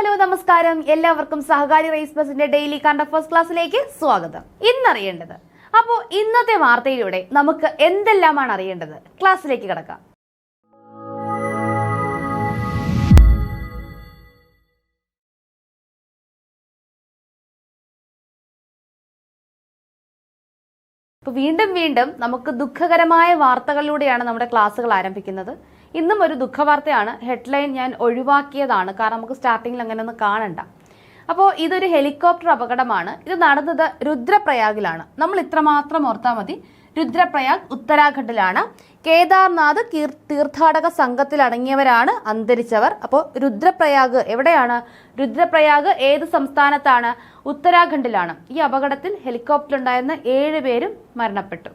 Hello നമസ്കാരം. എല്ലാവർക്കും സഹകാരി raise ബസിന്റെ ഡെയിലി കറണ്ട് അഫയേഴ്സ് ക്ലാസ്സിലേക്ക് സ്വാഗതം. ഇന്നറിയേണ്ടത്. അപ്പോൾ ഇന്നത്തെ വാർത്തയിലൂടെ നമുക്ക് എന്തെല്ലാമാണ് അറിയേണ്ടത്? ക്ലാസ്സിലേക്ക് കിടക്കാം. വീണ്ടും നമുക്ക് ദുഃഖകരമായ വാർത്തകളിലൂടെയാണ് നമ്മുടെ ക്ലാസ്സുകൾ ആരംഭിക്കുന്നത്. ഇന്നും ഒരു ദുഃഖവാർത്തയാണ്. ഹെഡ്ലൈൻ ഞാൻ ഒഴിവാക്കിയതാണ്, കാരണം നമുക്ക് സ്റ്റാർട്ടിങ്ങിൽ അങ്ങനെ ഒന്നും കാണണ്ട. അപ്പോൾ ഇതൊരു ഹെലികോപ്റ്റർ അപകടമാണ്. ഇത് നടന്നത് രുദ്രപ്രയാഗിലാണ്. നമ്മൾ ഇത്രമാത്രം ഓർത്താൽ മതി. രുദ്രപ്രയാഗ് ഉത്തരാഖണ്ഡിലാണ്. കേദാർനാഥ് തീർത്ഥാടക സംഘത്തിൽ അടങ്ങിയവരാണ് അന്തരിച്ചവർ. അപ്പോൾ രുദ്രപ്രയാഗ് എവിടെയാണ്? രുദ്രപ്രയാഗ് ഏത് സംസ്ഥാനത്താണ്? ഉത്തരാഖണ്ഡിലാണ്. ഈ അപകടത്തിൽ ഹെലികോപ്റ്റർ ഉണ്ടായിരുന്ന 7 പേരും മരണപ്പെട്ടു.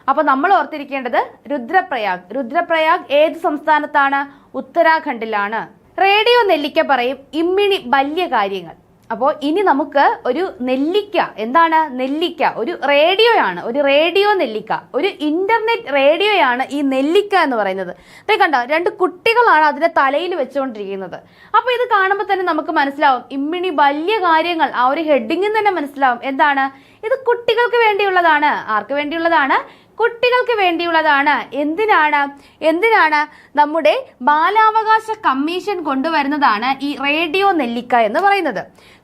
അപ്പോൾ നമ്മൾ ഓർത്തിരിക്കേണ്ടത് രുദ്രപ്രയാഗ് ഏത് സംസ്ഥാനത്താണ്? ഉത്തരാഖണ്ഡിലാണ്. റേഡിയോ നെല്ലിക്ക പറയും ഇമ്മിണി വലിയ കാര്യങ്ങൾ. അപ്പോൾ ഇനി നമുക്ക് ഒരു നെല്ലിക്ക, എന്താണ് നെല്ലിക്ക? ഒരു റേഡിയോയാണ്, ഒരു റേഡിയോ നെല്ലിക്ക, ഒരു ഇന്റർനെറ്റ് റേഡിയോയാണ് ഈ നെല്ലിക്ക എന്ന് പറയുന്നത്. അപ്പോൾ കണ്ടോ, 2 കുട്ടികളാണ് അതിന്റെ തലയിൽ വെച്ചുകൊണ്ടിരിക്കുന്നത്. അപ്പോൾ ഇത് കാണുമ്പോൾ തന്നെ നമുക്ക് മനസ്സിലാവും ഇമ്മിണി വലിയ കാര്യങ്ങൾ. ആ ഒരു ഹെഡിങ്ങിൽ തന്നെ മനസ്സിലാവും എന്താണ് ഇത്. കുട്ടികൾക്ക് വേണ്ടിയുള്ളതാണ്. ആർക്ക് വേണ്ടിയുള്ളതാണ്? കുട്ടികൾക്ക് വേണ്ടിയുള്ളതാണ്. എന്തിനാണ്? നമ്മുടെ ബാലാവകാശ കമ്മീഷൻ കൊണ്ടുവരുന്നതാണ് ഈ റേഡിയോ നെല്ലിക്ക എന്ന് പറയുന്നത്.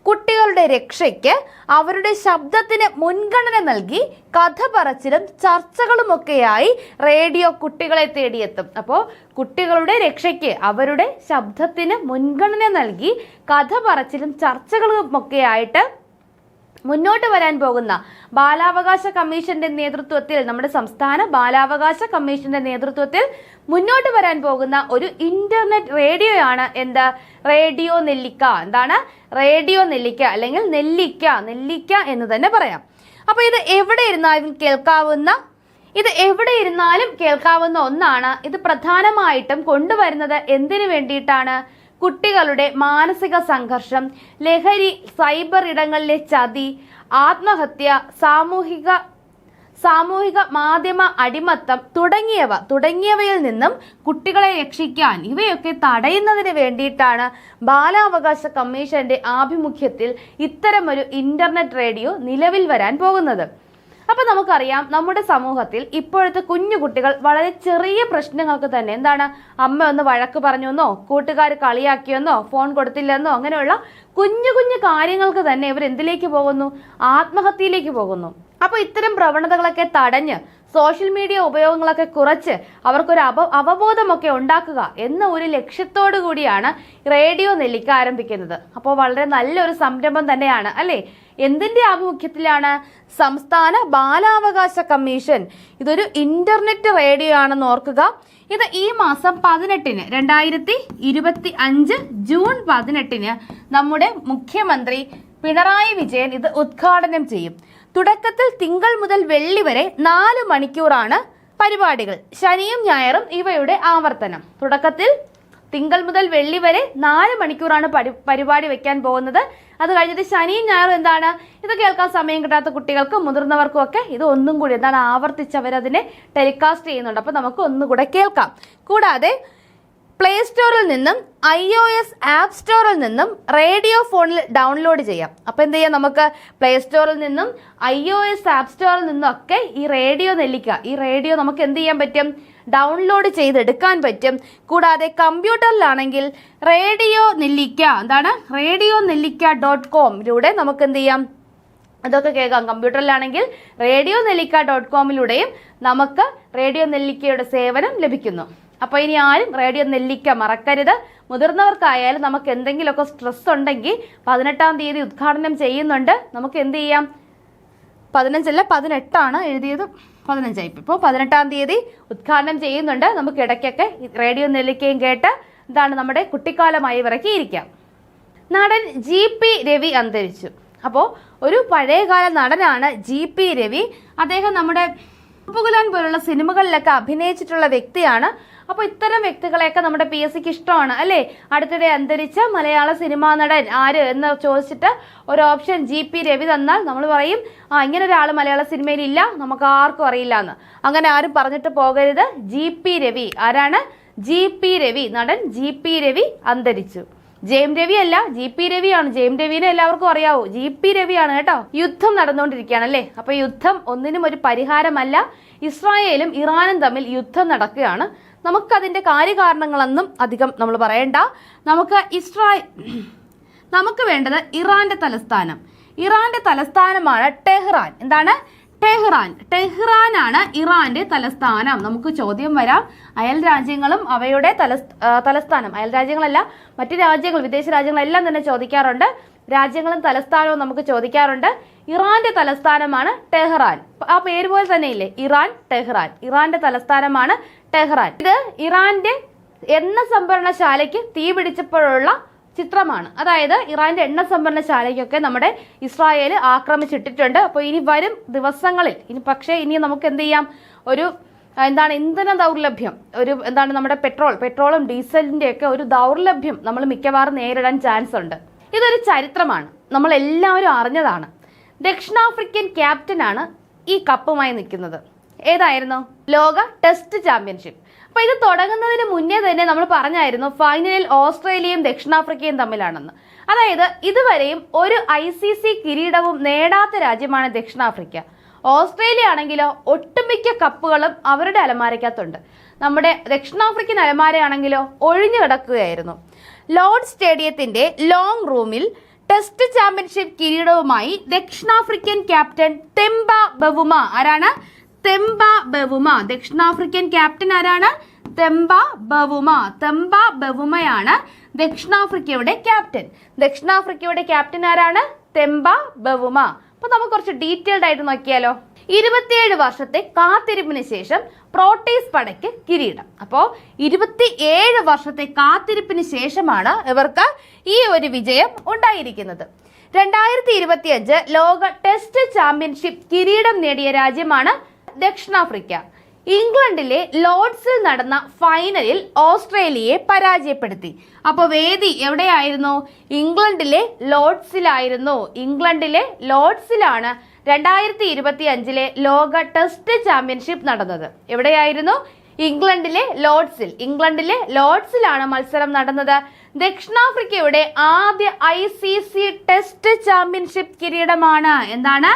കുട്ടികളുടെ രക്ഷയ്ക്ക് അവരുടെ ശബ്ദത്തിന് മുൻഗണന നൽകി കഥ പറച്ചിലും ചർച്ചകളുമൊക്കെയായി റേഡിയോ കുട്ടികളെ തേടിയെത്തും. അപ്പോൾ കുട്ടികളുടെ രക്ഷയ്ക്ക് അവരുടെ ശബ്ദത്തിന് മുൻഗണന നൽകി കഥ പറച്ചിലും ചർച്ചകളുമൊക്കെയായിട്ട് മുന്നോട്ട് വരാൻ പോകുന്ന ബാലാവകാശ കമ്മീഷന്റെ നേതൃത്വത്തിൽ, നമ്മുടെ സംസ്ഥാന ബാലാവകാശ കമ്മീഷന്റെ നേതൃത്വത്തിൽ മുന്നോട്ട് വരാൻ പോകുന്ന ഒരു ഇന്റർനെറ്റ് റേഡിയോയാണ് റേഡിയോ നെല്ലിക്ക. എന്താണ്? റേഡിയോ നെല്ലിക്ക അല്ലെങ്കിൽ നെല്ലിക്ക എന്ന് തന്നെ പറയാം. അപ്പൊ ഇത് എവിടെ ഇരുന്നാലും കേൾക്കാവുന്ന ഒന്നാണ്. ഇത് പ്രധാനമായിട്ടും കൊണ്ടുവരുന്നത് എന്തിനു വേണ്ടിയിട്ടാണ്? കുട്ടികളുടെ മാനസിക സംഘർഷം, ലഹരി, സൈബർ ഇടങ്ങളിലെ ചതി, ആത്മഹത്യ, സാമൂഹിക മാധ്യമ അടിമത്തം തുടങ്ങിയവയിൽ നിന്നും കുട്ടികളെ രക്ഷിക്കാൻ, ഇവയൊക്കെ തടയുന്നതിന് വേണ്ടിയിട്ടാണ് ബാലാവകാശ കമ്മീഷന്റെ ആഭിമുഖ്യത്തിൽ ഇത്തരമൊരു ഇന്റർനെറ്റ് റേഡിയോ നിലവിൽ വരാൻ പോകുന്നത്. അപ്പൊ നമുക്കറിയാം, നമ്മുടെ സമൂഹത്തിൽ ഇപ്പോഴത്തെ കുഞ്ഞു കുട്ടികൾ വളരെ ചെറിയ പ്രശ്നങ്ങൾക്ക് തന്നെ അമ്മ ഒന്ന് വഴക്ക് പറഞ്ഞെന്നോ, കൂട്ടുകാർ കളിയാക്കിയെന്നോ, ഫോൺ കൊടുത്തില്ലെന്നോ, അങ്ങനെയുള്ള കുഞ്ഞു കാര്യങ്ങൾക്ക് തന്നെ ഇവർ എന്തിലേക്ക് പോകുന്നു? ആത്മഹത്യയിലേക്ക് പോകുന്നു. അപ്പൊ ഇത്തരം പ്രവണതകളൊക്കെ തടഞ്ഞ് സോഷ്യൽ മീഡിയ ഉപയോഗങ്ങളൊക്കെ കുറച്ച് അവർക്കൊരു അവബോധമൊക്കെ ഉണ്ടാക്കുക എന്ന ഒരു ലക്ഷ്യത്തോടു കൂടിയാണ് റേഡിയോ നെല്ലിക്ക ആരംഭിക്കുന്നത്. അപ്പോൾ വളരെ നല്ലൊരു സംരംഭം തന്നെയാണ് അല്ലേ? എന്തിന്റെ ആഭിമുഖ്യത്തിലാണ്? സംസ്ഥാന ബാലാവകാശ കമ്മീഷൻ. ഇതൊരു ഇന്റർനെറ്റ് റേഡിയോ ആണെന്ന് ഓർക്കുക. ഇത് ഈ മാസം 18-ന് 2025 ജൂൺ 18-ന് നമ്മുടെ മുഖ്യമന്ത്രി പിണറായി വിജയൻ ഇത് ഉദ്ഘാടനം ചെയ്യും. തുടക്കത്തിൽ തിങ്കൾ മുതൽ വെള്ളി വരെ 4 മണിക്കൂറാണ് പരിപാടികൾ. ശനിയും ഞായറും ഇവയുടെ ആവർത്തനം. തുടക്കത്തിൽ തിങ്കൾ മുതൽ വെള്ളി വരെ 4 മണിക്കൂറാണ് പരിപാടി വെക്കാൻ പോകുന്നത്. അത് കഴിഞ്ഞിട്ട് ശനിയും ഞായറും ഇത് കേൾക്കാൻ സമയം കിട്ടാത്ത കുട്ടികൾക്കും മുതിർന്നവർക്കും ഒക്കെ ഇത് ഒന്നും കൂടി ആവർത്തിച്ച് അവരതിനെ ടെലികാസ്റ്റ് ചെയ്യുന്നുണ്ട്. അപ്പൊ നമുക്ക് ഒന്നുകൂടെ കേൾക്കാം. കൂടാതെ പ്ലേ സ്റ്റോറിൽ നിന്നും iOS ആപ്പ് സ്റ്റോറിൽ നിന്നും റേഡിയോ ഫോണിൽ ഡൗൺലോഡ് ചെയ്യാം. അപ്പൊ എന്ത് ചെയ്യാം? നമുക്ക് പ്ലേ സ്റ്റോറിൽ നിന്നും iOS ആപ്പ് സ്റ്റോറിൽ നിന്നും ഒക്കെ ഈ റേഡിയോ നെല്ലിക്ക, ഈ റേഡിയോ നമുക്ക് എന്ത് ചെയ്യാൻ പറ്റും? ഡൗൺലോഡ് ചെയ്തെടുക്കാൻ പറ്റും. കൂടാതെ കമ്പ്യൂട്ടറിലാണെങ്കിൽ റേഡിയോ നെല്ലിക്ക radioneല്ലിക്ക.com നമുക്ക് എന്ത് ചെയ്യാം? അതൊക്കെ കേൾക്കാം. കമ്പ്യൂട്ടറിലാണെങ്കിൽ radioneല്ലിക്ക.com നമുക്ക് റേഡിയോ നെല്ലിക്കയുടെ സേവനം ലഭിക്കുന്നു. അപ്പോൾ ഇനി ആരും റേഡിയോ നെല്ലിക്ക മറക്കരുത്. മുതിർന്നവർക്കായാലും നമുക്ക് എന്തെങ്കിലുമൊക്കെ സ്ട്രെസ് ഉണ്ടെങ്കിൽ 18-ാം തീയതി ഉദ്ഘാടനം ചെയ്യുന്നുണ്ട്. നമുക്ക് എന്ത് ചെയ്യാം? 18 എഴുതിയത് 15 ഇപ്പോൾ 18-ാം തീയതി ഉദ്ഘാടനം ചെയ്യുന്നുണ്ട്. നമുക്ക് ഇടയ്ക്കൊക്കെ റേഡിയോ നെല്ലിക്കയും കേട്ട് നമ്മുടെ കുട്ടിക്കാലമായി ഇറക്കിയിരിക്കാം. നടൻ GP രവി അന്തരിച്ചു. അപ്പോൾ ഒരു പഴയകാല നടനാണ് GP രവി. അദ്ദേഹം നമ്മുടെ ഉപ്പുകുലാൻ പോലുള്ള സിനിമകളിലൊക്കെ അഭിനയിച്ചിട്ടുള്ള വ്യക്തിയാണ്. അപ്പോൾ ഇത്തരം വ്യക്തികളെയൊക്കെ നമ്മുടെ PSCക്ക് ഇഷ്ടമാണ് അല്ലേ? അടുത്തിടെ അന്തരിച്ച മലയാള സിനിമാ നടൻ ആര് എന്ന് ചോദിച്ചിട്ട് ഒരു ഓപ്ഷൻ GP രവി തന്നാൽ നമ്മൾ പറയും ഇങ്ങനെ ഒരാൾ മലയാള സിനിമയിൽ ഇല്ല, നമുക്ക് ആർക്കും അറിയില്ല എന്ന്. അങ്ങനെ ആരും പറഞ്ഞിട്ട് പോകരുത്. GP രവി ആരാണ്? GP രവി, നടൻ GP രവി അന്തരിച്ചു. ജെയിം രവി അല്ല, GP രവിയാണ്. ജെയിം രവിനെ എല്ലാവർക്കും അറിയാവൂ. GP രവിയാണ് കേട്ടോ. യുദ്ധം നടന്നുകൊണ്ടിരിക്കുകയാണ് അല്ലേ. അപ്പൊ യുദ്ധം ഒന്നിനും ഒരു പരിഹാരമല്ല. ഇസ്രായേലും ഇറാനും തമ്മിൽ യുദ്ധം നടക്കുകയാണ്. നമുക്കതിന്റെ കാര്യകാരണങ്ങളൊന്നും അധികം നമ്മൾ പറയണ്ട. നമുക്ക് വേണ്ടത് ഇറാന്റെ തലസ്ഥാനം. ഇറാന്റെ തലസ്ഥാനമാണ് ടെഹ്റാൻ. എന്താണ്? ടെഹ്റാനാണ് ഇറാന്റെ തലസ്ഥാനം. നമുക്ക് ചോദ്യം വരാം, അയൽ രാജ്യങ്ങളും അവയുടെ തലസ്ഥാനം, അയൽ രാജ്യങ്ങളല്ല മറ്റു രാജ്യങ്ങൾ, വിദേശ രാജ്യങ്ങളെല്ലാം തന്നെ ചോദിക്കാറുണ്ട്. രാജ്യങ്ങളും തലസ്ഥാനവും നമുക്ക് ചോദിക്കാറുണ്ട്. ഇറാന്റെ തലസ്ഥാനമാണ് ടെഹ്റാൻ. ആ പേര് പോലെ തന്നെ ഇല്ലേ, ഇറാൻ, ടെഹ്റാൻ. ഇറാന്റെ തലസ്ഥാനമാണ് ടെഹ്റാൻ. ഇത് ഇറാന്റെ എണ്ണ സംഭരണശാലയ്ക്ക് തീ പിടിച്ചപ്പോഴുള്ള ചിത്രമാണ്. അതായത് ഇറാന്റെ എണ്ണ സംഭരണശാലയ്ക്കൊക്കെ നമ്മുടെ ഇസ്രായേൽ ആക്രമിച്ചിട്ടിട്ടുണ്ട്. അപ്പോൾ ഇനി വരും ദിവസങ്ങളിൽ ഇനി നമുക്ക് എന്ത് ചെയ്യാം, ഒരു ഇന്ധന ദൗർലഭ്യം, നമ്മുടെ പെട്രോളും ഡീസലിന്റെ ഒക്കെ ഒരു ദൗർലഭ്യം നമ്മൾ മിക്കവാറും നേരിടാൻ ചാൻസ് ഉണ്ട്. ഇതൊരു ചരിത്രമാണ്, നമ്മൾ എല്ലാവരും അറിഞ്ഞതാണ്. ദക്ഷിണാഫ്രിക്കൻ ക്യാപ്റ്റനാണ് ഈ കപ്പുമായി നിൽക്കുന്നത്. ഏതായിരുന്നു? ലോക ടെസ്റ്റ് ചാമ്പ്യൻഷിപ്പ്. അപ്പൊ ഇത് തുടങ്ങുന്നതിന് മുന്നേ തന്നെ നമ്മൾ പറഞ്ഞായിരുന്നു ഫൈനലിൽ ഓസ്ട്രേലിയയും ദക്ഷിണാഫ്രിക്കയും തമ്മിലാണെന്ന്. അതായത് ഇതുവരെയും ഒരു ICC കിരീടവും നേടാത്ത രാജ്യമാണ് ദക്ഷിണാഫ്രിക്ക. ഓസ്ട്രേലിയ ആണെങ്കിലോ ഒട്ടുമിക്ക കപ്പുകളും അവരുടെ അലമാരയ്ക്കകത്തുണ്ട്. നമ്മുടെ ദക്ഷിണാഫ്രിക്കൻ അലമാരയാണെങ്കിലോ ഒഴിഞ്ഞു കിടക്കുകയായിരുന്നു. ലോർഡ് സ്റ്റേഡിയത്തിന്റെ ലോങ് റൂമിൽ ടെസ്റ്റ് ചാമ്പ്യൻഷിപ്പ് കിരീടവുമായി ദക്ഷിണാഫ്രിക്കൻ ക്യാപ്റ്റൻ തെംബ ബവുമ. ആരാണ്? Temba Bavuma. ദക്ഷിണാഫ്രിക്കൻ ക്യാപ്റ്റൻ ആരാണ്? Temba Bavuma. തെംബ ബവുമയാണ് ദക്ഷിണാഫ്രിക്കയുടെ ക്യാപ്റ്റൻ. ദക്ഷിണാഫ്രിക്കയുടെ ക്യാപ്റ്റൻ ആരാണ്? Temba Bavuma. അപ്പൊ നമുക്ക് കുറച്ച് ഡീറ്റെയിൽഡ് ആയിട്ട് നോക്കിയാലോ. 27 വർഷത്തെ കാത്തിരിപ്പിന് ശേഷം പ്രോട്ടീസ് പടയ്ക്ക് കിരീടം. അപ്പോ 27 വർഷത്തെ കാത്തിരിപ്പിന് ശേഷമാണ് ഇവർക്ക് ഈ ഒരു വിജയം ഉണ്ടായിരിക്കുന്നത്. 2025 ലോക ടെസ്റ്റ് ചാമ്പ്യൻഷിപ്പ് കിരീടം നേടിയ രാജ്യമാണ് ദക്ഷിണാഫ്രിക്ക. ഇംഗ്ലണ്ടിലെ ലോർഡ്സിൽ നടന്ന ഫൈനലിൽ ഓസ്ട്രേലിയയെ പരാജയപ്പെടുത്തി. അപ്പോൾ വേദി എവിടെയായിരുന്നു? ഇംഗ്ലണ്ടിലെ ലോർഡ്സിലായിരുന്നു. ഇംഗ്ലണ്ടിലെ ലോർഡ്സിലാണ് 2025 ലോക ടെസ്റ്റ് ചാമ്പ്യൻഷിപ്പ് നടന്നത്. എവിടെയായിരുന്നു? ഇംഗ്ലണ്ടിലെ ലോർഡ്സിലാണ് മത്സരം നടന്നത്. ദക്ഷിണാഫ്രിക്കയുടെ ആദ്യ ICC ടെസ്റ്റ് ചാമ്പ്യൻഷിപ്പ് കിരീടമാണ്. എന്താണ്?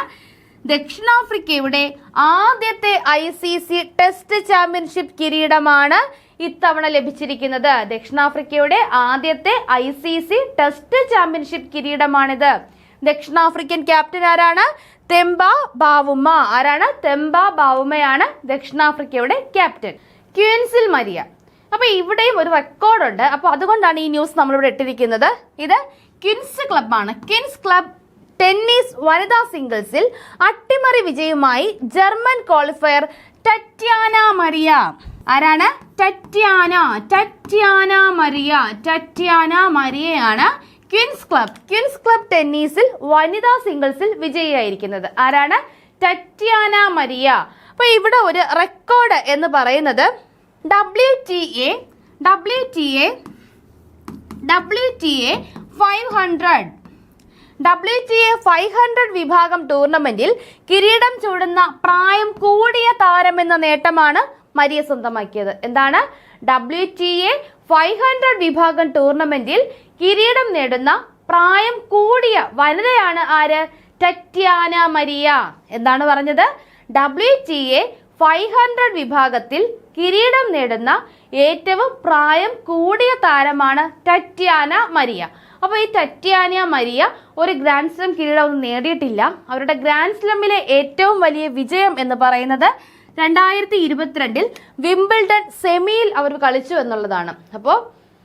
ദക്ഷിണാഫ്രിക്കയുടെ ആദ്യത്തെ ICC ടെസ്റ്റ് ചാമ്പ്യൻഷിപ്പ് കിരീടമാണ് ഇത്തവണ ലഭിച്ചിരിക്കുന്നത്. ദക്ഷിണാഫ്രിക്കയുടെ ആദ്യത്തെ ICC ടെസ്റ്റ് ചാമ്പ്യൻഷിപ്പ് കിരീടമാണിത്. ദക്ഷിണാഫ്രിക്കൻ ക്യാപ്റ്റൻ ആരാണ്? Temba Bavuma. ആരാണ്? തെംബ ബാവുമയാണ് ദക്ഷിണാഫ്രിക്കയുടെ ക്യാപ്റ്റൻ. ക്വീൻസിൽ മരിയ. അപ്പൊ ഇവിടെയും ഒരു റെക്കോർഡുണ്ട്. അപ്പൊ അതുകൊണ്ടാണ് ഈ ന്യൂസ് നമ്മളിവിടെ ഇട്ടിരിക്കുന്നത്. ഇത് ക്വീൻസ് ക്ലബാണ്. ക്വീൻസ് ക്ലബ് ടെന്നീസ് വനിതാ സിംഗിൾസിൽ അട്ടിമറി വിജയവുമായി ജർമ്മൻ ക്വാളിഫയർ ടറ്റ്യാന മരിയ. ആരാണ്? ടറ്റ്യാന മരിയയാണ് ക്വീൻസ് ക്ലബ് ടെന്നീസിൽ വനിതാ സിംഗിൾസിൽ വിജയിയായിരിക്കുന്നത്. ആരാണ്? ടറ്റ്യാന മരിയ. അപ്പൊ ഇവിടെ ഒരു റെക്കോർഡ് എന്ന് പറയുന്നത് WTA 500 വിഭാഗം ടൂർണമെന്റിൽ കിരീടം ചൂടുന്ന പ്രായം കൂടിയ താരമെന്ന നേട്ടമാണ് മരിയ സ്വന്തമാക്കിയത്. എന്താണ്? WTA 500 വിഭാഗം ടൂർണമെന്റിൽ കിരീടം നേടുന്ന പ്രായം കൂടിയ വനിതയാണ് ആര്? ടറ്റ്യാന മരിയ. എന്താണ് പറഞ്ഞത്? WTA 500 വിഭാഗത്തിൽ കിരീടം നേടുന്ന ഏറ്റവും പ്രായം കൂടിയ താരമാണ് ടറ്റ്യാന മരിയ. അപ്പോൾ ഈ ടറ്റ്യാന മരിയ ഒരു ഗ്രാൻഡ് സ്ലാം കിരീടം ഒന്നും നേടിയിട്ടില്ല. അവരുടെ ഗ്രാൻഡ് സ്ലാമിലെ ഏറ്റവും വലിയ വിജയം എന്ന് പറയുന്നത് 2022 വിംബിൾഡൺ സെമിയിൽ അവർ കളിച്ചു എന്നുള്ളതാണ്. അപ്പോൾ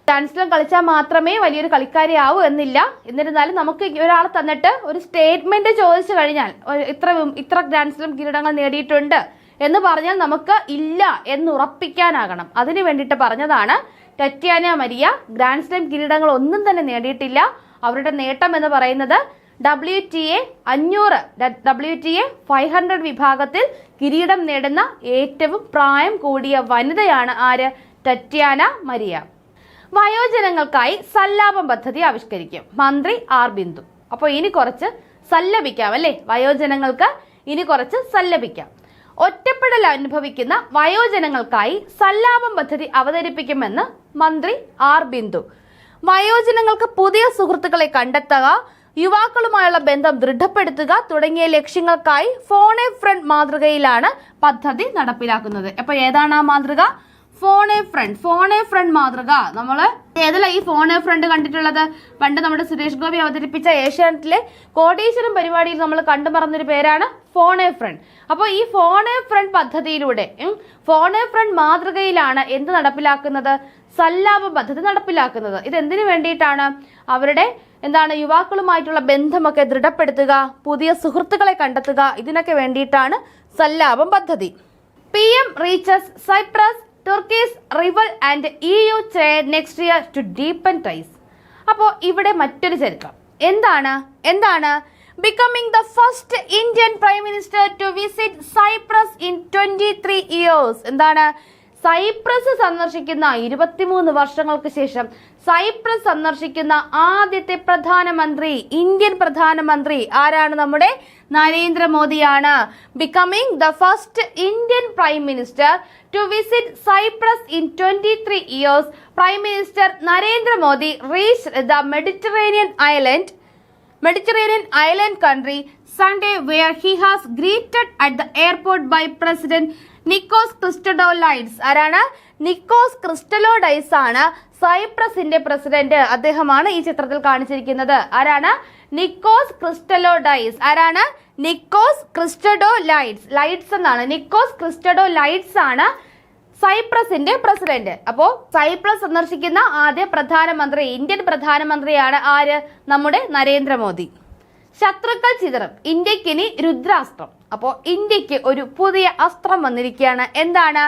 ഗ്രാൻഡ് സ്ലാം കളിച്ചാൽ മാത്രമേ വലിയൊരു കളിക്കാരിയാവൂ എന്നില്ല. എന്നിരുന്നാലും നമുക്ക് ഒരാൾ തന്നിട്ട് ഒരു സ്റ്റേറ്റ്മെന്റ് ചോദിച്ചു കഴിഞ്ഞാൽ ഇത്ര ഗ്രാൻഡ് സ്ലാം കിരീടങ്ങൾ നേടിയിട്ടുണ്ട് എന്ന് പറഞ്ഞാൽ നമുക്ക് ഇല്ല എന്ന് ഉറപ്പിക്കാനാകണം. അതിനു വേണ്ടിയിട്ട് പറഞ്ഞതാണ്. ടറ്റ്യാന മരിയ ഗ്രാൻഡ് സ്ലാം കിരീടങ്ങൾ ഒന്നും തന്നെ നേടിയിട്ടില്ല. അവരുടെ നേട്ടം എന്ന് പറയുന്നത് WTA 500 വിഭാഗത്തിൽ കിരീടം നേടുന്ന ഏറ്റവും പ്രായം കൂടിയ വനിതയാണ് ആര്? ടറ്റ്യാന മരിയ. വയോജനങ്ങൾക്കായി സല്ലാപം പദ്ധതി ആവിഷ്കരിക്കും മന്ത്രി R ബിന്ദു. അപ്പോൾ ഇനി കുറച്ച് സല്ലപിക്കാം അല്ലേ? വയോജനങ്ങൾക്ക് ഇനി കുറച്ച് സല്ലപിക്കാം. ഒറ്റപ്പെടൽ അനുഭവിക്കുന്ന വയോജനങ്ങൾക്കായി സല്ലാപം പദ്ധതി അവതരിപ്പിക്കുമെന്ന് മന്ത്രി R ബിന്ദു. വയോജനങ്ങൾക്ക് പുതിയ സുഹൃത്തുക്കളെ കണ്ടെത്തുക, യുവാക്കളുമായുള്ള ബന്ധം ദൃഢപ്പെടുത്തുക തുടങ്ങിയ ലക്ഷ്യങ്ങൾക്കായി ഫോൺ എ ഫ്രണ്ട് മാതൃകയിലാണ് പദ്ധതി നടപ്പിലാക്കുന്നത്. അപ്പൊ ഏതാണ് ആ മാതൃക? ഫോൺ എ ഫ്രണ്ട് മാതൃക. നമ്മള് ഏതല്ല ഈ ഫോൺ എ ഫ്രണ്ട് കണ്ടിട്ടുള്ളത്? പണ്ട് നമ്മുടെ സുരേഷ് ഗോപി അവതരിപ്പിച്ച ഏഷ്യാനെറ്റിലെ കോടീശ്വരം പരിപാടിയിൽ നമ്മൾ കണ്ടു മറന്നൊരു പേരാണ് ഫോൺ എ ഫ്രണ്ട്. അപ്പോൾ ഈ ഫോൺ എ ഫ്രണ്ട് പദ്ധതിയിലൂടെ ഫോൺ എ ഫ്രണ്ട് മാതൃകയിലാണ് എന്ത് നടപ്പിലാക്കുന്നത്? സല്ലാപം പദ്ധതി നടപ്പിലാക്കുന്നത്. ഇത് എന്തിനു വേണ്ടിയിട്ടാണ്? അവരുടെ യുവാക്കളുമായിട്ടുള്ള ബന്ധമൊക്കെ ദൃഢപ്പെടുത്തുക, പുതിയ സുഹൃത്തുക്കളെ കണ്ടെത്തുക, ഇതിനൊക്കെ വേണ്ടിയിട്ടാണ് സല്ലാപം പദ്ധതി. PM reaches Cyprus, Turkey's rival and EU chair next year to deepen ties. അപ്പോൾ ഇവിടെ മറ്റൊരു ചരിത്രം എന്താണ് becoming the first Indian Prime Minister to visit Cyprus in 23 years. Cyprus സന്ദർശിക്കുന്ന 23 വർഷങ്ങൾക്ക് ശേഷം സൈപ്രസ് സന്ദർശിക്കുന്ന ആദ്യത്തെ പ്രധാനമന്ത്രി, ഇന്ത്യൻ പ്രധാനമന്ത്രി ആരാണ്? നമ്മുടെ നരേന്ദ്രമോദിയാണ്. Becoming the first Indian prime minister to visit Cyprus in 23 years, prime minister Narendra Modi reached the Mediterranean island country Sunday, where he has greeted at the airport by President Nikos Christodoulides. ആരാണ്? നിക്കോസ് ക്രിസ്റ്റലോഡൈസ് ആണ് സൈപ്രസിന്റെ president. അദ്ദേഹമാണ് ഈ ചിത്രത്തിൽ കാണിച്ചിരിക്കുന്നത്. ആരാണ്? നിക്കോസ് ക്രിസ്റ്റലോഡൈസ്. ആരാണ്? നിക്കോസ് ക്രിസ്റ്റഡോലൈഡ്സ്. ലൈഡ്സ് എന്നാണ്. നിക്കോസ് ക്രിസ്റ്റഡോലൈഡ്സ് ആണ് സൈപ്രസിന്റെ പ്രസിഡന്റ്. അപ്പോ സൈപ്രസ് സന്ദർശിക്കുന്ന ആദ്യ പ്രധാനമന്ത്രി, ഇന്ത്യൻ പ്രധാനമന്ത്രിയാണ് ആര്? നമ്മുടെ നരേന്ദ്രമോദി. ശത്രുക്കൾ ചിതറും, ഇന്ത്യക്കിനി രുദ്രാസ്ത്രം. അപ്പോ ഇന്ത്യക്ക് ഒരു പുതിയ അസ്ത്രം വന്നിരിക്കുകയാണ്. എന്താണ്?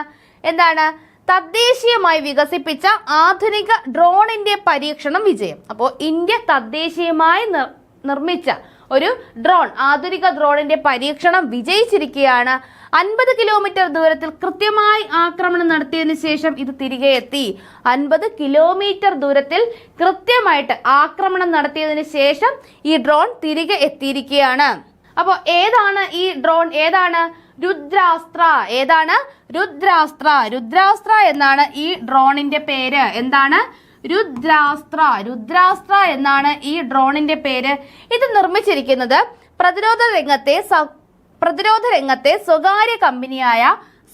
തദ്ദേശീയമായി വികസിപ്പിച്ച ആധുനിക ഡ്രോണിന്റെ പരീക്ഷണം വിജയം. അപ്പോൾ ഇന്ത്യ തദ്ദേശീയമായി നിർമ്മിച്ച ഒരു ഡ്രോൺ, ആധുനിക ഡ്രോണിന്റെ പരീക്ഷണം വിജയിച്ചിരിക്കുകയാണ്. 50 കിലോമീറ്റർ ദൂരത്തിൽ കൃത്യമായി ആക്രമണം നടത്തിയതിനു ശേഷം ഇത് തിരികെ എത്തി. 50 കിലോമീറ്റർ ദൂരത്തിൽ കൃത്യമായിട്ട് ആക്രമണം നടത്തിയതിനു ശേഷം ഈ ഡ്രോൺ തിരികെ എത്തിയിരിക്കുകയാണ്. അപ്പോൾ ഏതാണ് ഈ ഡ്രോൺ? രുദ്രാസ്ത്ര. രുദ്രാസ്ത്ര എന്നാണ് ഈ ഡ്രോണിന്റെ പേര്. രുദ്രാസ്ത്ര എന്നാണ് ഈ ഡ്രോണിന്റെ പേര്. ഇത് നിർമ്മിച്ചിരിക്കുന്നത് പ്രതിരോധ രംഗത്തെ സ്വകാര്യ കമ്പനിയായ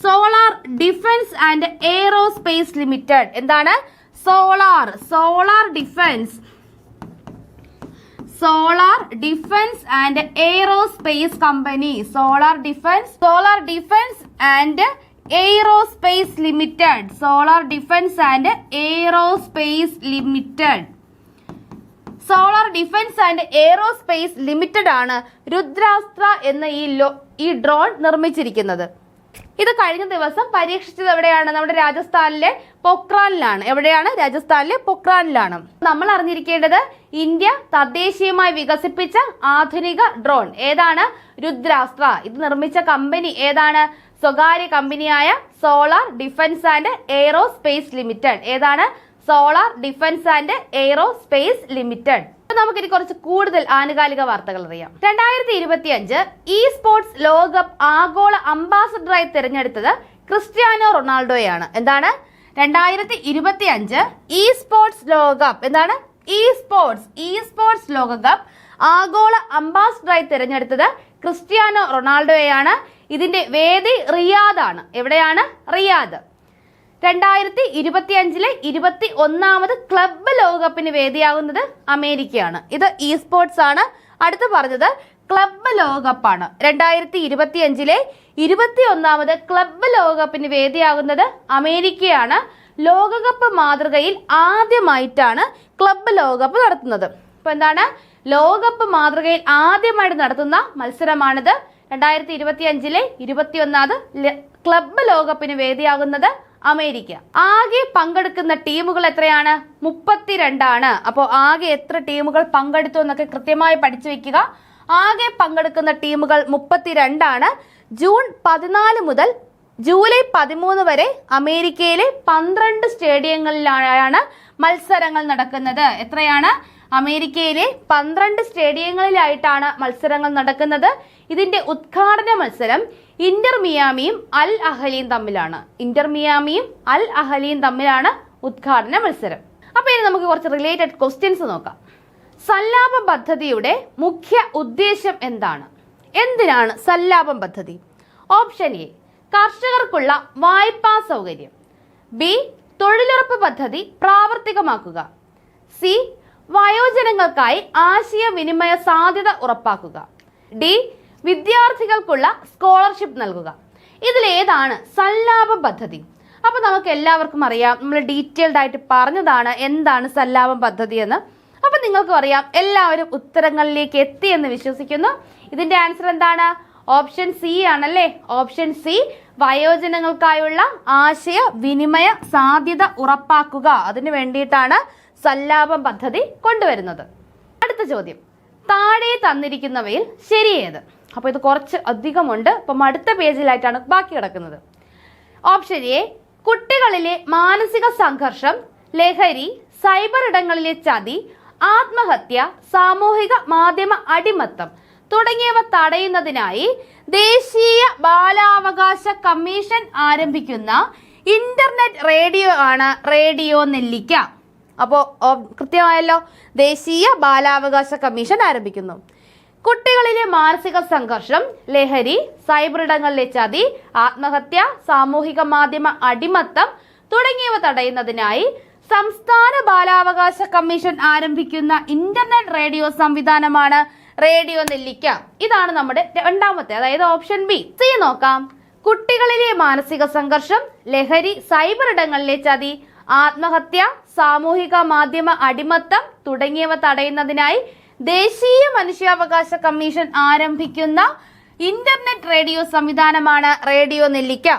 solar defence and aerospace limited. Solar defence and aerospace company. Solar defence and aerospace limited. Solar defence and aerospace limited ആണ് രുദ്രാസ്ത്ര എന്ന ഈ ഡ്രോൺ നിർമ്മിച്ചിരിക്കുന്നത്. ഇത് കഴിഞ്ഞ ദിവസം പരീക്ഷിച്ചത് എവിടെയാണ്? നമ്മുടെ രാജസ്ഥാനിലെ പൊക്രാനിലാണ്. നമ്മൾ അറിഞ്ഞിരിക്കേണ്ടത് ഇന്ത്യ തദ്ദേശീയമായി വികസിപ്പിച്ച ആധുനിക ഡ്രോൺ ഏതാണ്? രുദ്രാസ്ത്ര. ഇത് നിർമ്മിച്ച കമ്പനി ഏതാണ്? സ്വകാര്യ കമ്പനിയായ solar defence and aerospace limited. നമുക്കിനി കുറച്ച് കൂടുതൽ ആനുകാലിക വാർത്തകൾ അറിയാം. 2025 ഇ സ്പോർട്സ് ലോകകപ്പ് ആഗോള അംബാസഡറായി തിരഞ്ഞെടുത്തത് ക്രിസ്ത്യാനോ റൊണാൾഡോയാണ്. 2025 ഇ സ്പോർട്സ് ലോകകപ്പ് ഇ സ്പോർട്സ് ലോകകപ്പ് ആഗോള അംബാസഡറായി തിരഞ്ഞെടുത്തത് ക്രിസ്ത്യാനോ റൊണാൾഡോയാണ്. ഇതിന്റെ വേദി റിയാദാണ്. എവിടെയാണ്? റിയാദ്. 2025 21ാമത് ക്ലബ്ബ് ലോകകപ്പിന് വേദിയാകുന്നത് അമേരിക്കയാണ്. ഇത് ഇ സ്പോർട്സ് ആണ്. അടുത്ത് പറഞ്ഞത് ക്ലബ്ബ് ലോകകപ്പാണ്. 2025 21ാമത് ക്ലബ്ബ് ലോകകപ്പിന് വേദിയാകുന്നത് അമേരിക്കയാണ്. ലോകകപ്പ് മാതൃകയിൽ ആദ്യമായിട്ടാണ് ക്ലബ്ബ് ലോകകപ്പ് നടത്തുന്നത്. അപ്പൊ ലോകകപ്പ് മാതൃകയിൽ ആദ്യമായിട്ട് നടത്തുന്ന മത്സരമാണിത്. 2025 21ാമത് ക്ലബ്ബ് ലോകകപ്പിന് വേദിയാകുന്നത് അമേരിക്ക. ആകെ പങ്കെടുക്കുന്ന ടീമുകൾ എത്രയാണ്? 32 ആണ്. അപ്പോൾ ആകെ എത്ര ടീമുകൾ പങ്കെടുത്തു എന്നൊക്കെ കൃത്യമായി പഠിച്ചു വെക്കുക. ആകെ പങ്കെടുക്കുന്ന ടീമുകൾ 32 ആണ്. ജൂൺ 14 മുതൽ ജൂലൈ 13 വരെ അമേരിക്കയിലെ 12 സ്റ്റേഡിയങ്ങളിലാണ് മത്സരങ്ങൾ നടക്കുന്നത്. എത്രയാണ്? അമേരിക്കയിലെ 12 സ്റ്റേഡിയങ്ങളിലായിട്ടാണ് മത്സരങ്ങൾ നടക്കുന്നത്. ഇതിന്റെ ഉദ്ഘാടന മത്സരം ഇന്റർ മിയാമിയും അൽ അഹലിയും തമ്മിലാണ് ഉദ്ഘാടന മത്സരം. അപ്പോൾ ഇനി നമുക്ക് കുറച്ച് റിലേറ്റഡ് ക്വസ്റ്റ്യൻസ് നോക്കാം. സല്ലാപം പദ്ധതിയുടെ മുഖ്യ ഉദ്ദേശം എന്താണ്? എന്തിനാണ് സല്ലാപം പദ്ധതി? ഓപ്ഷൻ എ, കർഷകർക്കുള്ള വായ്പാ സൗകര്യം. ബി, തൊഴിലുറപ്പ് പദ്ധതി പ്രാവർത്തികമാക്കുക. സി, വയോജനങ്ങൾക്കായി ആശയവിനിമയ സാധ്യത ഉറപ്പാക്കുക. ഡി, വിദ്യാർത്ഥികൾക്കുള്ള സ്കോളർഷിപ്പ് നൽകുക. ഇതിലേതാണ് സല്ലാപം പദ്ധതി? അപ്പൊ നമുക്ക് എല്ലാവർക്കും അറിയാം, നമ്മൾ ഡീറ്റെയിൽഡ് ആയിട്ട് പറഞ്ഞതാണ് എന്താണ് സല്ലാപം പദ്ധതി എന്ന്. അപ്പൊ നിങ്ങൾക്കും അറിയാം, എല്ലാവരും ഉത്തരങ്ങളിലേക്ക് എത്തി എന്ന് വിശ്വസിക്കുന്നു. ഇതിന്റെ ആൻസർ എന്താണ്? ഓപ്ഷൻ സി ആണല്ലേ. ഓപ്ഷൻ സി, വയോജനങ്ങൾക്കായുള്ള ആശയവിനിമയ സാധ്യത ഉറപ്പാക്കുക. അതിനു വേണ്ടിയിട്ടാണ് സല്ലാപം പദ്ധതി കൊണ്ടുവരുന്നത്. അടുത്ത ചോദ്യം, താഴെ തന്നിരിക്കുന്നവയിൽ ശരിയേത്? അപ്പോൾ ഇത് കുറച്ച് അധികമുണ്ട്. അപ്പം അടുത്ത പേജിലായിട്ടാണ് ബാക്കി കിടക്കുന്നത്. ഓപ്ഷൻ എ, കുട്ടികളിലെ മാനസിക സംഘർഷം, ലഹരി, സൈബർ ഇടങ്ങളിലെ ചതി, ആത്മഹത്യ, സാമൂഹിക മാധ്യമ അടിമത്തം തുടങ്ങിയവ തടയുന്നതിനായി ദേശീയ ബാലാവകാശ കമ്മീഷൻ ആരംഭിക്കുന്ന ഇന്റർനെറ്റ് റേഡിയോ ആണ് റേഡിയോ നെല്ലിക്ക. അപ്പോൾ കൃത്യമായല്ലോ, ദേശീയ ബാലാവകാശ കമ്മീഷൻ ആരംഭിക്കുന്നു. കുട്ടികളിലെ മാനസിക സംഘർഷം, ലഹരി, സൈബർ ഇടങ്ങളിലെ ചതി, ആത്മഹത്യ, സാമൂഹിക മാധ്യമ അടിമത്തം തുടങ്ങിയവ തടയുന്നതിനായി സംസ്ഥാന ബാലാവകാശ കമ്മീഷൻ ആരംഭിക്കുന്ന ഇന്റർനെറ്റ് റേഡിയോ സംവിധാനമാണ് റേഡിയോ നെല്ലിക്ക. ഇതാണ് നമ്മുടെ രണ്ടാമത്തെ, അതായത് ഓപ്ഷൻ ബി. സി നോക്കാം. കുട്ടികളിലെ മാനസിക സംഘർഷം, ലഹരി, സൈബർ ഇടങ്ങളിലെ ചതി, ആത്മഹത്യ, സാമൂഹിക മാധ്യമ അടിമത്തം തുടങ്ങിയവ തടയുന്നതിനായി ദേശീയ മനുഷ്യാവകാശ കമ്മീഷൻ ആരംഭിക്കുന്ന ഇന്റർനെറ്റ് റേഡിയോ സംവിധാനമാണ് റേഡിയോ നെല്ലിക്ക.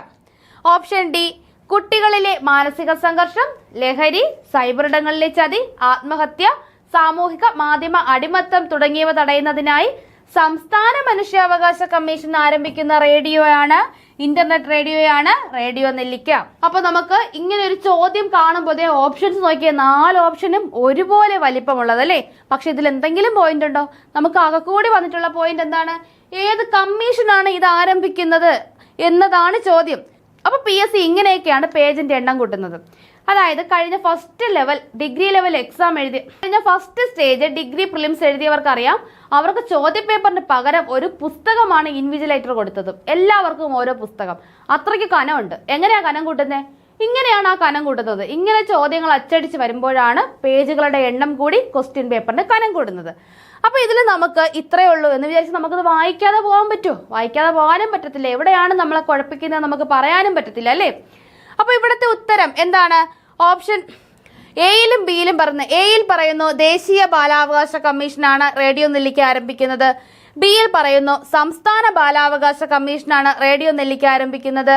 ഓപ്ഷൻ ഡി, കുട്ടികളിലെ മാനസിക സംഘർഷം, ലഹരി, സൈബർ ഇടങ്ങളിലെ ചതി, ആത്മഹത്യ, സാമൂഹിക മാധ്യമ അടിമത്തം തുടങ്ങിയവ തടയുന്നതിനായി സംസ്ഥാന മനുഷ്യാവകാശ കമ്മീഷൻ ആരംഭിക്കുന്ന റേഡിയോയാണ് ഇന്റർനെറ്റ് റേഡിയോയാണ് റേഡിയോ നെല്ലിക്ക. അപ്പൊ നമുക്ക് ഇങ്ങനെ ഒരു ചോദ്യം കാണുമ്പോൾ ഓപ്ഷൻസ് നോക്കിയ 4 ഓപ്ഷനും ഒരുപോലെ വലിപ്പമുള്ളത് അല്ലേ? പക്ഷെ ഇതിൽ എന്തെങ്കിലും പോയിന്റ് ഉണ്ടോ? നമുക്ക് ആകെക്കൂടി വന്നിട്ടുള്ള പോയിന്റ് എന്താണ്? ഏത് കമ്മീഷനാണ് ഇത് ആരംഭിക്കുന്നത് എന്നതാണ് ചോദ്യം. അപ്പൊ PSC ഇങ്ങനെയൊക്കെയാണ് പേജിന്റെ എണ്ണം കൂട്ടുന്നത്. അതായത് കഴിഞ്ഞ first level degree level exam എഴുതി കഴിഞ്ഞ ഫസ്റ്റ് സ്റ്റേജ് ഡിഗ്രി പ്രിലിംസ് എഴുതിയവർക്ക് അറിയാം, അവർക്ക് ചോദ്യപേപ്പറിന് പകരം ഒരു പുസ്തകമാണ് ഇൻവിജിലേറ്റർ കൊടുത്തത്. എല്ലാവർക്കും ഓരോ പുസ്തകം. അത്രയ്ക്ക് കനമുണ്ട്. എങ്ങനെയാ കനം കൂട്ടുന്നത്? ഇങ്ങനെയാണ് ആ കനം കൂട്ടുന്നത്. ഇങ്ങനെ ചോദ്യങ്ങൾ അച്ചടിച്ച് വരുമ്പോഴാണ് പേജുകളുടെ എണ്ണം കൂടി ക്വസ്റ്റ്യൻ പേപ്പറിന് കനം കൂടുന്നത്. അപ്പൊ ഇതിൽ നമുക്ക് ഇത്രയേ ഉള്ളൂ എന്ന് വിചാരിച്ച് നമുക്കത് വായിക്കാതെ പോകാൻ പറ്റുമോ? വായിക്കാതെ പോകാനും പറ്റത്തില്ല. എവിടെയാണ് നമ്മളെ കുഴപ്പിക്കുന്നത് നമുക്ക് പറയാനും പറ്റത്തില്ല അല്ലേ? അപ്പൊ ഇവിടുത്തെ ഉത്തരം എന്താണ്? ഓപ്ഷൻ എയിലും ബിയിലും എയിൽ പറയുന്നു ദേശീയ ബാലാവകാശ കമ്മീഷനാണ് റേഡിയോ നെല്ലിക്ക ആരംഭിക്കുന്നത്. ബിയിൽ പറയുന്നു സംസ്ഥാന ബാലാവകാശ കമ്മീഷനാണ് റേഡിയോ നെല്ലിക്ക ആരംഭിക്കുന്നത്.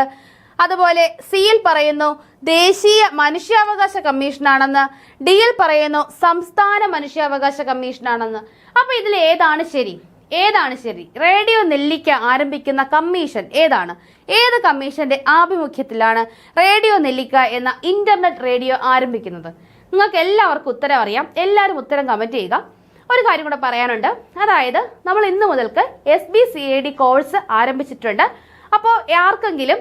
അതുപോലെ സിയിൽ പറയുന്നു ദേശീയ മനുഷ്യാവകാശ കമ്മീഷനാണെന്ന്. ഡിയിൽ പറയുന്നു സംസ്ഥാന മനുഷ്യാവകാശ കമ്മീഷനാണെന്ന്. അപ്പൊ ഇതിൽ ഏതാണ് ശരി? ഏതാണ് ശരി? റേഡിയോ നെല്ലിക്ക ആരംഭിക്കുന്ന കമ്മീഷൻ ഏതാണ്? ഏത് കമ്മീഷന്റെ ആഭിമുഖ്യത്തിലാണ് റേഡിയോ നെല്ലിക്ക എന്ന ഇന്റർനെറ്റ് റേഡിയോ ആരംഭിക്കുന്നത്? നിങ്ങൾക്ക് എല്ലാവർക്കും ഉത്തരം അറിയാം. എല്ലാവരും ഉത്തരം കമന്റ് ചെയ്യുക. ഒരു കാര്യം കൂടെ പറയാനുണ്ട്. അതായത് നമ്മൾ ഇന്ന് മുതൽക്ക് SBCID കോഴ്സ് ആരംഭിച്ചിട്ടുണ്ട്. അപ്പോൾ ആർക്കെങ്കിലും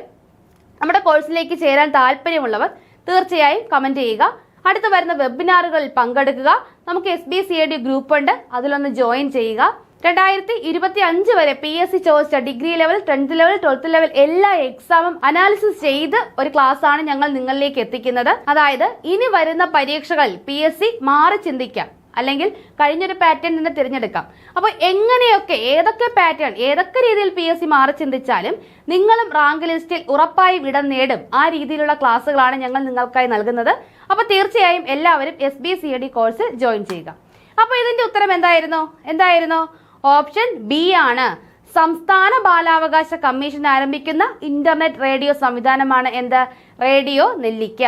നമ്മുടെ കോഴ്സിലേക്ക് ചേരാൻ താല്പര്യമുള്ളവർ തീർച്ചയായും കമന്റ് ചെയ്യുക. അടുത്ത് വരുന്ന വെബിനാറുകളിൽ പങ്കെടുക്കുക. നമുക്ക് SBCID ഗ്രൂപ്പ് ഉണ്ട്, അതിലൊന്ന് ജോയിൻ ചെയ്യുക. 2025 വരെ PSC ചോദിച്ച degree level, 10th level, 12th level എല്ലാ എക്സാമും അനാലിസിസ് ചെയ്ത് ഒരു ക്ലാസ് ആണ് ഞങ്ങൾ നിങ്ങളിലേക്ക് എത്തിക്കുന്നത്. അതായത് ഇനി വരുന്ന പരീക്ഷകളിൽ PSC മാറി ചിന്തിക്കാം, അല്ലെങ്കിൽ കഴിഞ്ഞൊരു പാറ്റേൺ തന്നെ തിരഞ്ഞെടുക്കാം. അപ്പോൾ എങ്ങനെയൊക്കെ ഏതൊക്കെ പാറ്റേൺ ഏതൊക്കെ രീതിയിൽ PSC മാറി ചിന്തിച്ചാലും നിങ്ങളും റാങ്ക് ലിസ്റ്റിൽ ഉറപ്പായും ഇടം നേടും. ആ രീതിയിലുള്ള ക്ലാസ്സുകളാണ് ഞങ്ങൾ നിങ്ങൾക്കായി നൽകുന്നത്. അപ്പോൾ തീർച്ചയായും എല്ലാവരും SBCID കോഴ്സിൽ ജോയിൻ ചെയ്യുക. അപ്പോൾ ഇതിന്റെ ഉത്തരം എന്തായിരുന്നു? ഓപ്ഷൻ ബി ആണ്. സംസ്ഥാന ബാലാവകാശ കമ്മീഷൻ ആരംഭിക്കുന്ന ഇന്റർനെറ്റ് റേഡിയോ സംവിധാനമാണ് എന്ത്? റേഡിയോ നെല്ലിക്ക.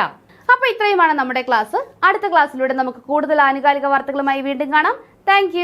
അപ്പൊ ഇത്രയുമാണ് നമ്മുടെ ക്ലാസ്. അടുത്ത ക്ലാസ്സിലൂടെ നമുക്ക് കൂടുതൽ ആനുകാലിക വാർത്തകളുമായി വീണ്ടും കാണാം. താങ്ക്